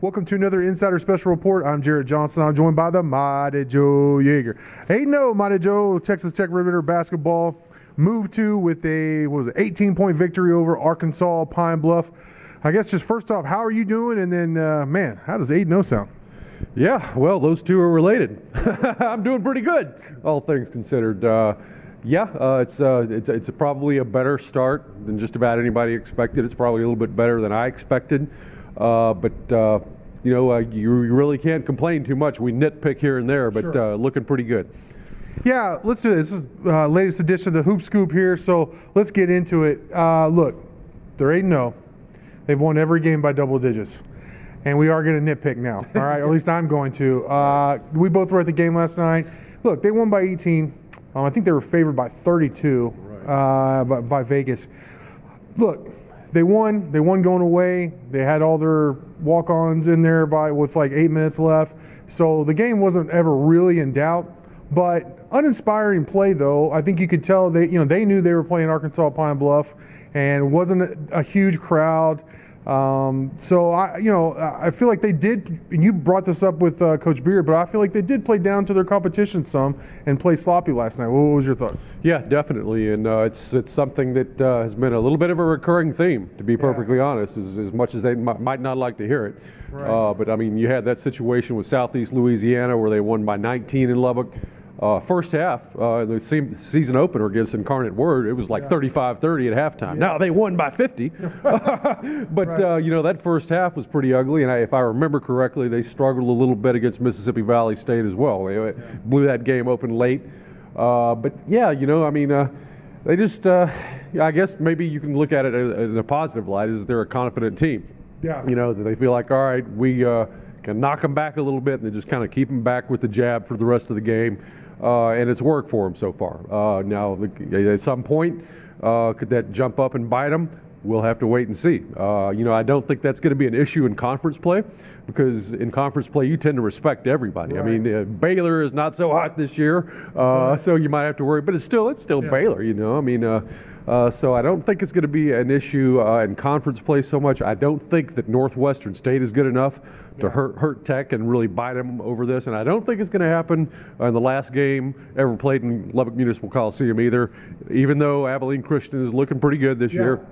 Welcome to another Insider Special Report. I'm Jarrett Johnson. I'm joined by the Mighty Joe Yeager. Hey, no, Mighty Joe, Texas Tech Riveter basketball moved to with a 18-point victory over Arkansas Pine Bluff. I guess just first off, how are you doing? And then, man, how does 8-0 sound? Yeah, well, those two are related. I'm doing pretty good, all things considered. It's probably a better start than just about anybody expected. It's probably a little bit better than I expected. You really can't complain too much. We nitpick here and there, but sure. Looking pretty good. Yeah, let's do this. This is latest edition of the Hoop Scoop here, so let's get into it. Look, they're 8-0. They've won every game by double digits. And we are going to nitpick now, all right? Or at least I'm going to. We both were at the game last night. Look, they won by 18. I think they were favored by 32 by Vegas. Look, they won. They won going away. They had all their walk-ons in there with like 8 minutes left. So the game wasn't ever really in doubt. But uninspiring play, though. I think you could tell they knew they were playing Arkansas Pine Bluff, and it wasn't a huge crowd. I feel like they did, and you brought this up with Coach Beard, but I feel like they did play down to their competition some and play sloppy last night. What was your thought? Yeah, definitely, and it's something that has been a little bit of a recurring theme, to be perfectly honest, as much as they might not like to hear it. Right. But I mean, you had that situation with Southeast Louisiana where they won by 19 in Lubbock. First half, the season opener against Incarnate Word, it was like 35-30 at halftime. Yeah. Now they won by 50, but that first half was pretty ugly. And if I remember correctly, they struggled a little bit against Mississippi Valley State as well. They blew that game open late. They just, I guess maybe you can look at it in a positive light, is that they're a confident team. Yeah. That they feel like, all right, we can knock them back a little bit, and then just kind of keep them back with the jab for the rest of the game. And it's worked for them so far. Now, at some point, could that jump up and bite them? We'll have to wait and see. I don't think that's going to be an issue in conference play, because in conference play you tend to respect everybody. Right. I mean, Baylor is not so hot this year, so you might have to worry. But it's still Baylor. So I don't think it's going to be an issue in conference play so much. I don't think that Northwestern State is good enough to hurt Tech and really bite them over this. And I don't think it's going to happen in the last game ever played in Lubbock Municipal Coliseum either, even though Abilene Christian is looking pretty good this year.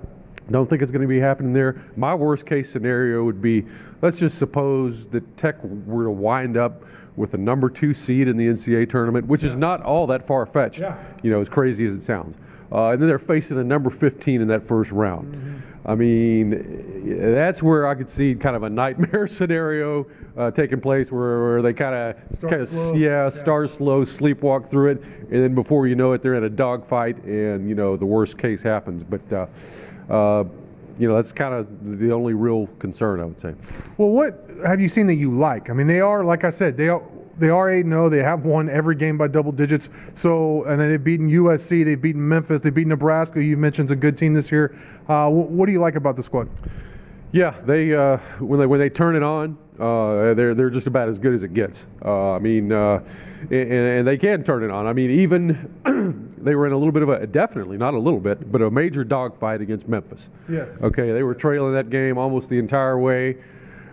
Don't think it's going to be happening there. My worst case scenario would be, let's just suppose that Tech were to wind up with a number 2 seed in the NCAA tournament, which is not all that far-fetched, as crazy as it sounds. And then they're facing a number 15 in that first round. Mm-hmm. I mean, that's where I could see kind of a nightmare scenario taking place, where they kind of start slow, sleepwalk through it, and then before you know it, they're in a dogfight, and the worst case happens. But that's kind of the only real concern, I would say. Well, what have you seen that you like? I mean, they are, like I said, they are 8-0. They have won every game by double digits. So, and then they've beaten USC, they've beaten Memphis, they've beaten Nebraska. You mentioned it's a good team this year. What do you like about the squad? Yeah, they when they turn it on, they're just about as good as it gets. And they can turn it on. I mean, even they were in a little bit of a major dogfight against Memphis. Yes. Okay, they were trailing that game almost the entire way.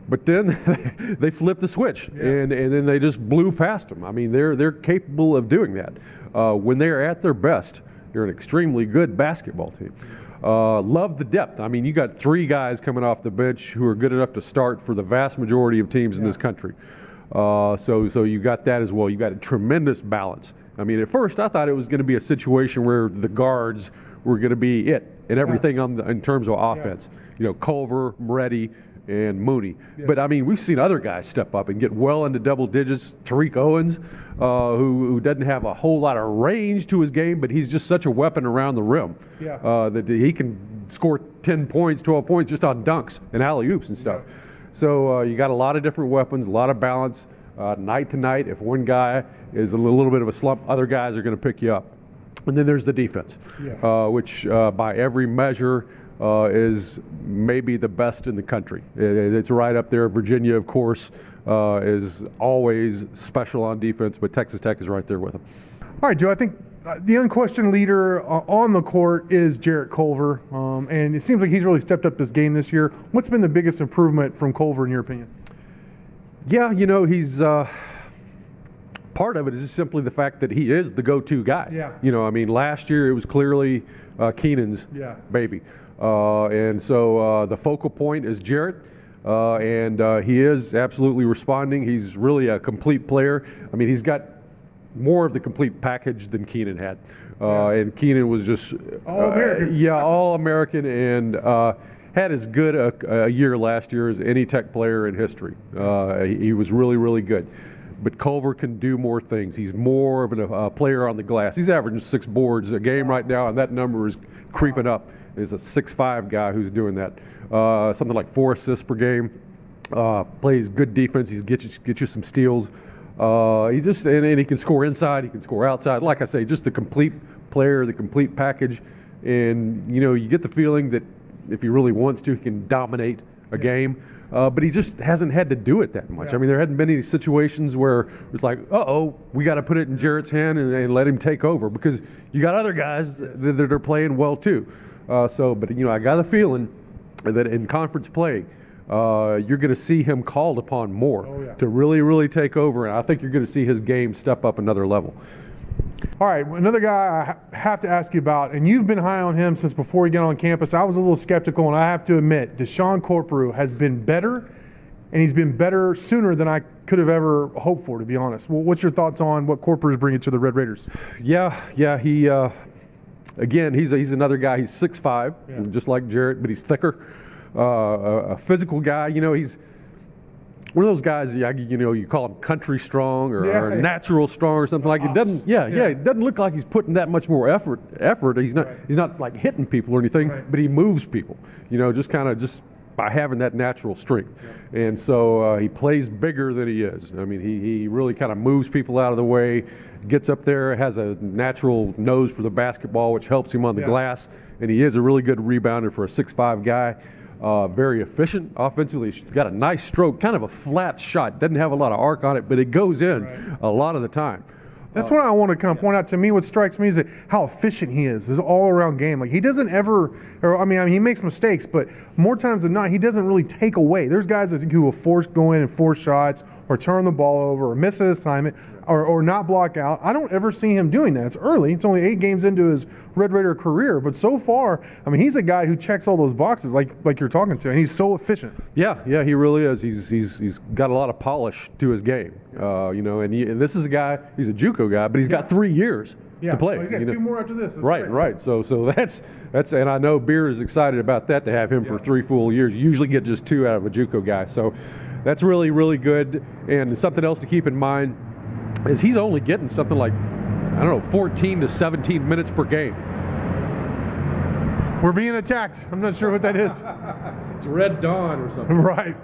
But then they flipped the switch, and then they just blew past them. I mean, they're capable of doing that. When they're at their best, they're an extremely good basketball team. Love the depth. I mean, you got 3 guys coming off the bench who are good enough to start for the vast majority of teams in this country. So you got that as well. You got a tremendous balance. I mean, at first I thought it was going to be a situation where the guards were going to be it and everything in terms of offense. Culver, Moretti, and Mooney. Yes. But I mean, we've seen other guys step up and get well into double digits. Tariq Owens, who doesn't have a whole lot of range to his game, but he's just such a weapon around the rim that he can score 10 points, 12 points just on dunks and alley-oops and stuff. Yeah. So you got a lot of different weapons, a lot of balance. Night to night, if one guy is a little bit of a slump, other guys are going to pick you up. And then there's the defense, which by every measure is maybe the best in the country. It's right up there. Virginia, of course, is always special on defense, but Texas Tech is right there with them. All right, Joe, I think the unquestioned leader on the court is Jarrett Culver, and it seems like he's really stepped up this game this year. What's been the biggest improvement from Culver in your opinion? Yeah, you know, he's part of it is just simply the fact that he is the go-to guy. Yeah. You know, I mean, last year it was clearly Keenan's baby. And so the focal point is Jarrett. And he is absolutely responding. He's really a complete player. I mean, he's got more of the complete package than Keenan had. And Keenan was just All-American. All-American, and had as good a year last year as any Tech player in history. He was really, really good. But Culver can do more things. He's more of a player on the glass. He's averaging 6 boards a game right now, and that number is creeping up. He's a 6'5" guy who's doing that. Something like 4 assists per game. Plays good defense. He get you some steals. And he can score inside. He can score outside. Like I say, just the complete player, the complete package. And you know, you get the feeling that if he really wants to, he can dominate a game. But he just hasn't had to do it that much. Yeah. I mean, there hadn't been any situations where it's like, uh-oh, we got to put it in Jarrett's hand and let him take over, because you got other guys that are playing well too. But you know, I got a feeling that in conference play, you're going to see him called upon more to really, really take over, and I think you're going to see his game step up another level. All right, another guy I have to ask you about, and you've been high on him since before he got on campus. I was a little skeptical, and I have to admit, DeSean Corp has been better, and he's been better sooner than I could have ever hoped for, to be honest. Well, what's your thoughts on what Corp is bringing to the Red Raiders? Yeah, he again, he's another guy. He's 6'5", just like Jarrett, but he's thicker, a physical guy. You know, he's one of those guys, you know, you call him country strong or natural strong or something like it. Doesn't, it doesn't look like he's putting that much more effort. He's not like hitting people or anything, but he moves people. You know, just by having that natural strength. And so he plays bigger than he is. I mean, he really kind of moves people out of the way, gets up there, has a natural nose for the basketball, which helps him on the glass, and he is a really good rebounder for a 6'5" guy. Very efficient offensively. He's got a nice stroke, kind of a flat shot. Doesn't have a lot of arc on it, but it goes in a lot of the time. That's what I want to kind of point out. To me, what strikes me is that how efficient he is. His all-around game. Like, he doesn't ever, I mean, he makes mistakes, but more times than not, he doesn't really take away. There's guys who will go in and force shots or turn the ball over or miss an assignment or not block out. I don't ever see him doing that. It's early. It's only 8 games into his Red Raider career, but so far, I mean, he's a guy who checks all those boxes like you're talking to, and he's so efficient. Yeah, he really is. He's got a lot of polish to his game. You know, and this is a guy. He's a JUCO guy, but he's got 3 years to play. Well, he's got 2 more after this. That's right. So that's, and I know Beer is excited about that, to have him for 3 full years. You usually get just 2 out of a JUCO guy, so that's really, really good. And something else to keep in mind is he's only getting something like, I don't know, 14 to 17 minutes per game. We're being attacked. I'm not sure what that is. It's Red Dawn or something. Right.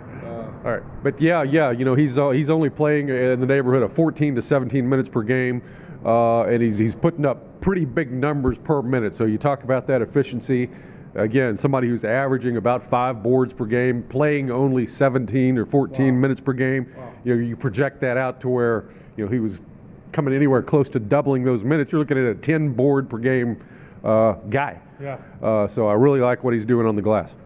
All right, but yeah, you know, he's only playing in the neighborhood of 14 to 17 minutes per game, and he's putting up pretty big numbers per minute. So you talk about that efficiency. Again, somebody who's averaging about 5 boards per game, playing only 17 or 14 minutes per game. Wow. You know, you project that out to where, you know, he was coming anywhere close to doubling those minutes. You're looking at a 10 board per game guy. So I really like what he's doing on the glass.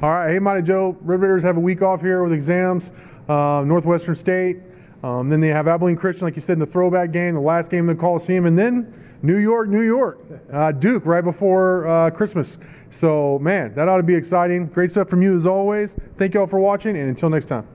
All right, hey, Mighty Joe, Red Raiders have a week off here with exams, Northwestern State. Then they have Abilene Christian, like you said, in the throwback game, the last game in the Coliseum, and then New York, Duke right before Christmas. So, man, that ought to be exciting. Great stuff from you as always. Thank you all for watching, and until next time.